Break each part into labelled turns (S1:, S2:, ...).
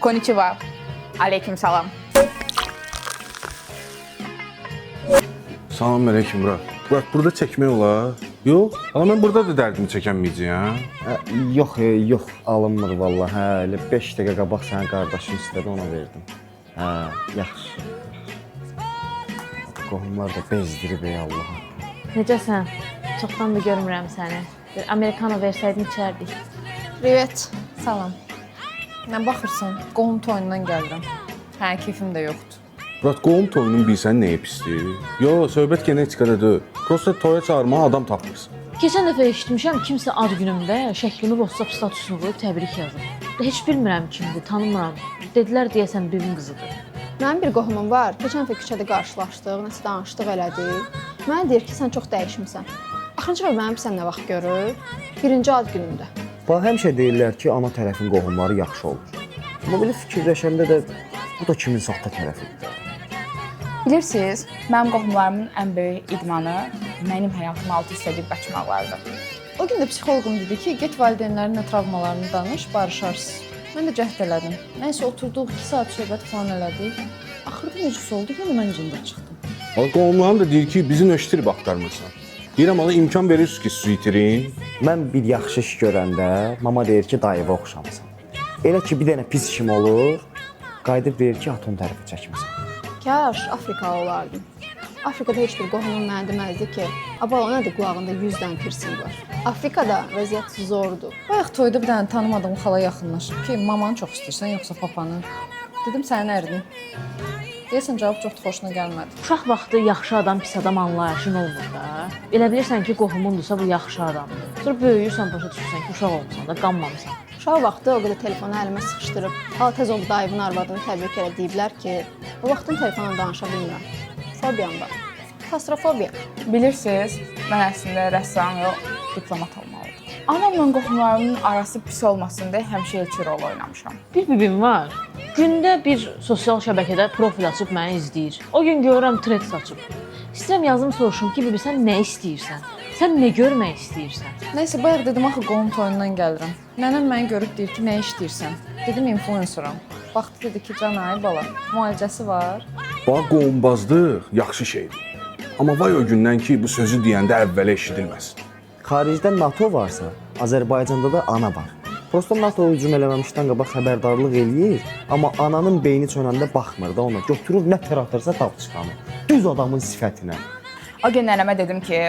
S1: Konnichiwa. Aleyküm salam.
S2: Salam aleyküm Murat. Murat burada çəkmək olar? Yox, amma mən burada da dərdimi çəkənməyəcəyəm.
S3: Yox, alınmır vallahi. Hə, elə 5 dəqiqə qabaq sənin qardaşın istədi, ona verdim. Hə, yaxşı. Qohumlar da bezdirib ey Allahım.
S4: Necəsən? Çoxdan da görmürəm səni. Bir amerikano versəydin içərdik.
S5: Privet, salam. Nə baxırsan? Qohum toyundan gəlirəm. Hə, keyfim də yoxdur.
S2: Murat, qohum toyunun bilsən nəyə pisdir? Yox, söhbət genetikadadır. Prosta toya çağırmağa adam tapmırsan.
S4: Keçən dəfə eşitmişəm kimsə ad günümdə şəklimi WhatsApp statusuna qoyub təbrik yazıb. Heç bilmirəm kimdir, tanımıram. Dedilər deyəsən bibim qızıdır.
S5: Mənim bir qohumum var. Keçən dəfə küçədə qarşılaşdıq, nəsə danışdıq elədik. Mənə deyir ki, sən çox dəyişmisən. Axırıncı dəfə mənim sən nə vaxt görür? Birinci ad günümdə.
S3: Bax, həmişə deyirlər ki, ana tərəfin qohumları yaxşı olur. Amma belə fikirləşəndə də bu da kimin saxta tərəfidir.
S1: Bilirsiniz, mənim qohumlarımın ən böyük idmanı mənim həyatımı alt-üst edib qaçmaqlardır.
S5: O gün də psixoloqum dedi ki, get valideynlərin nə travmalarını danış, barışarsınız. Mən də cəhd elədim. Nəysə oturduq, 2 saat söhbət falan elədik. Axırda necəsə oldu, yenə mən cində çıxdım.
S2: Valla qohumlarım da deyir ki, bizi nöştirib axtarmırsan. Deyirəm, ala imkan verirsiniz ki, sizi itirin.
S3: Mən bir yaxşı iş görəndə mama deyir ki, dayıva oxşamısan. Elə ki, bir dənə pis işim olur, qayıdıb deyir ki, atom tərəfi çəkmisən.
S5: Kaş Afrikalı olardım. Afrikada heç bir qohumum mənə deməzdi ki, abala nədir qulağında 100 dənə piercing var. Afrikada vəziyyət zordur. Bayaq toyda bir dənə tanımadığım xala yaxınlaşıb ki, mamanı çox istəyirsən yoxsa papanı? Dedim sənin ərdin. Deyəsən cavab çox xoşuna gəlmədi.
S4: Uşaq vaxtı yaxşı adam, pis adam anlayışın olmur da. Elə bilirsən ki, qohumundursa bu yaxşı adamdır. Sonra böyüyürsən, başa düşürsən ki, uşaq olmusan da, qanmamısan.
S5: Uşaq vaxtı o qədər telefonu əlimə sıxışdırıb, hala tez olub dayımın arvadını təbrik elə deyiblər ki, o vaxtın telefonla danışa bilmirəm. Fobiyam var. Kastrofobiya.
S1: Bilirsiniz, mən əslində rəssam yox, diplomat olmalıydım. Anamla qohumlarımın arası pis olmasın deyə həmişə elçi rol oynamışam.
S4: Bir bibim var. Gündə bir sosial şəbəkədə profil açıb məni izləyir. O gün görürəm thread açıb. İstəyirəm yazım soruşum ki, bibi sən nə istəyirsən? Sən nə görmək istəyirsən?
S5: Nəysə, bayaq dedim axı qohum toyundan gəlirəm. Nənəm məni görüb deyir ki, nə işləyirsən? Dedim influenceram. Baxdı dedi ki, can ay bala, müalicəsi var.
S2: Bax, qohumbazlıq yaxşı şeydir. Amma vay o gündən ki, bu sözü deyəndə əvvələ eşidilməsin.
S3: Xaricdə NATO varsa, Azərbaycanda da ana var. Prosta NATO hücum eləməmişdən qabaq xəbərdarlıq eləyir, amma ananın beyni çönəndə baxmır da ona. Götürür nə tər atırsa tapçıqanı. Düz adamın sifətinə.
S1: O gün nənəmə dedim ki,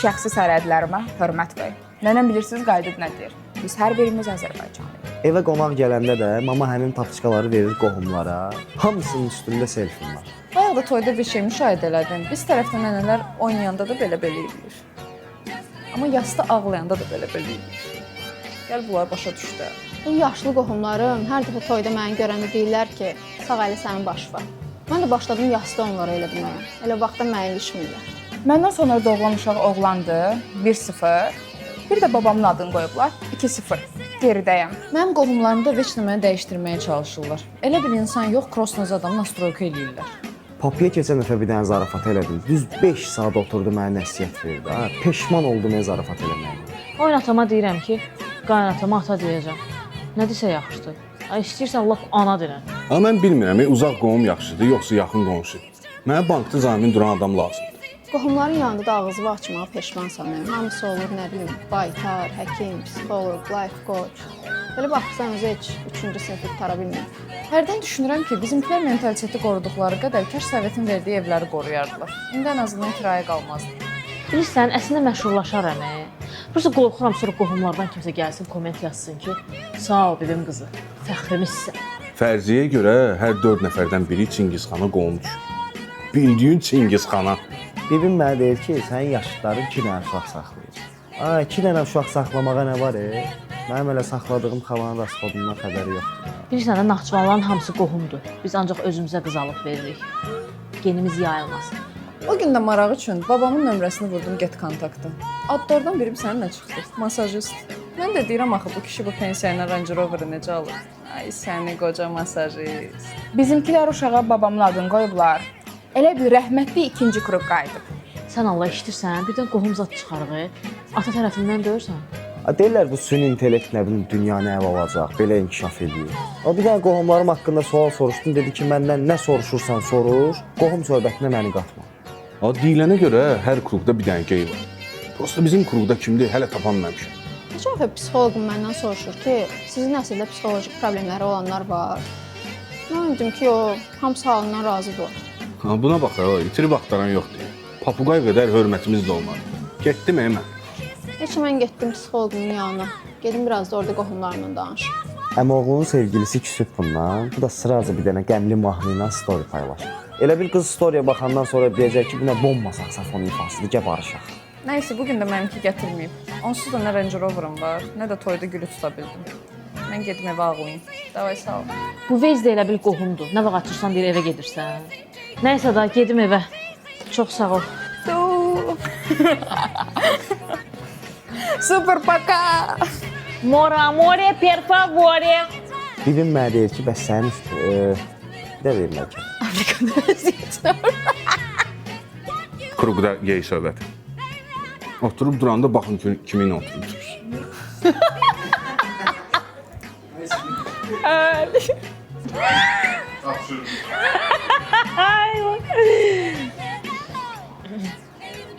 S1: şəxsi sərhədlərimə hörmət qoy. Nənəm bilirsiniz qayıdıb nə deyir? Biz hər birimiz Azərbaycanlıyıq.
S3: Evə qonaq gələndə də mama həmin tapçıqaları verir qohumlara. Hamısının üstündə selfim var.
S5: Bayaq da toyda bir şey müşahidə elədim. Biz tərəfdə nənələr oynayanda da belə-belə edir. Amma yasda ağlayanda da belə-belə edir. Gəl bunlar başa düşdü. Bu yaşlı qohumlarım hər dəfə toyda məni görəndə deyirlər ki, sağ əli sənin başı var. Mən də başladım yasda onlara elə deməyə. Elə vaxtda məni ilişmirlər.
S1: Məndən sonra doğulan uşaq oğlandı, 1-0. Bir də babamın adını qoyublar, 2-0. Geridəyəm.
S5: Mənim qohumlarım da veçlə məni dəyişdirməyə çalışırlar. Elə bir insan yox, crossnoz adamı nastroyka eləyirlər.
S3: Papiyə keçən dəfə bir dənə zarafat elədim. Düz 5 saat oturdu mənə nəsihət verdi. Ha, peşman oldum zarafat eləməyə.
S4: Oynatama deyirəm ki, qaynatama ata deyəcəm. Nə desə yaxşıdır. Ay istəyirsən lap ana deyirəm.
S2: Amma mən bilmirəm, uzaq qohum yaxşıdır, yoxsa yaxın qonşu. Mənə bankda zamin duran adam lazımdır.
S5: Qohumların yanında da ağzımı açmağa peşmansam. Hamısı olur, nə bilim, baytar, həkim, psixoloq, life coach. Belə baxırsan özü heç 3-cü sinfi qutara bilmir. Hərdən düşünürəm ki, bizimkilər mentaliteti qoruduqları qədər kaş Sovetin verdiyi evləri qoruyardılar. İndi ən azından kirayə qalmazdı.
S4: Bilirsən, əslində məşhurlaşaram. Prosta qorxuram sonra qohumlardan kimsə gəlsin, komment yazsın ki, sağ ol bibim qızı, fəxrimizsən.
S2: Fərziyə görə hər 4 nəfərdən biri Çingizxana qohumdur. Bildiyin Çingizxana.
S3: Bibim mənə deyir ki, sənin yaşıtların 2 dənə uşaq saxlayır. 2 dənə uşaq saxlamağa nə var? Mənim elə saxladığım xalanın rasxodundan xəbəri yoxdur.
S4: Bilirsən də Naxçıvanlıların hamısı qohumdur. Biz ancaq özümüzə qız alıb veririk. Genimiz yayılmasın.
S5: O gün də maraq üçün babamın nömrəsini vurdum get kontaktı. Adlardan birim səninlə çıxdı, masajist. Mən də deyirəm axı bu kişi bu pensiya ilə Range Rover-ı necə alır? Ay səni qoca masajist.
S1: Bizimkilər uşağa babamın adını qoyublar. Elə bir rəhmətli ikinci kruq qayıdıb.
S4: Sən Allah işitirsən, birdən qohum zad çıxarıq. Ata tərəfindən döyürsən.
S3: Deyirlər bu süni intellekt nə bilim dünyanı ələ alacaq, belə inkişaf edir. Bir dənə qohumlarım haqqında sual soruşdum, dedi ki, məndən nə soruşursan soruş, qohum söhbətinə məni qatma.
S2: Deyilənə görə hər klubda bir dənə gey var. Prosta bizim klubda kimdir, hələ tapanmamışam.
S5: Çox dəfə psixoloqum məndən soruşur ki, sizin nəsildə psixoloji problemləri olanlar var. Mən dedim ki, o hamısı halından razıdır.
S2: Buna bax, itirib axtaran yoxdur. Papuqay qədər hörmətimiz də olmadı. Getdim mən.
S5: Heç mən getdim psixoloqumun yanına. Gedim biraz da orada qohumlarımla danışım.
S3: Əmioğlunun sevgilisi küsüb bundan. Bu da sıraca bir dənə qəmli mahnı ilə story paylaşır. Elə bil qız storyya baxandan sonra deyəcək ki, bu nə bomba saksafon ifasıdır, gəl barışaq.
S5: Nəysə, bugün də mənimki gətirməyib. Onsuz da nə Range Rover'ım var, nə də toyda gülü tuta bildim. Mən gedim evə ağlayım. Davay, sağ ol.
S4: Bu vez də elə bil qohumdur. Nə vaxt açırsan deyir evə gedirsən. Nəysə da gedim evə. Çox sağ ol.
S5: Super, пока!
S4: Mora, more, per favore.
S3: Bibim mənə deyir ki, bəs sənin üstü, bir də verirlər ki.
S5: Afrikada vəziyyətlər.
S2: Klubda gey söhbəti. Oturub duranda baxın kiminlə oturmuşsunuz.
S4: Ay.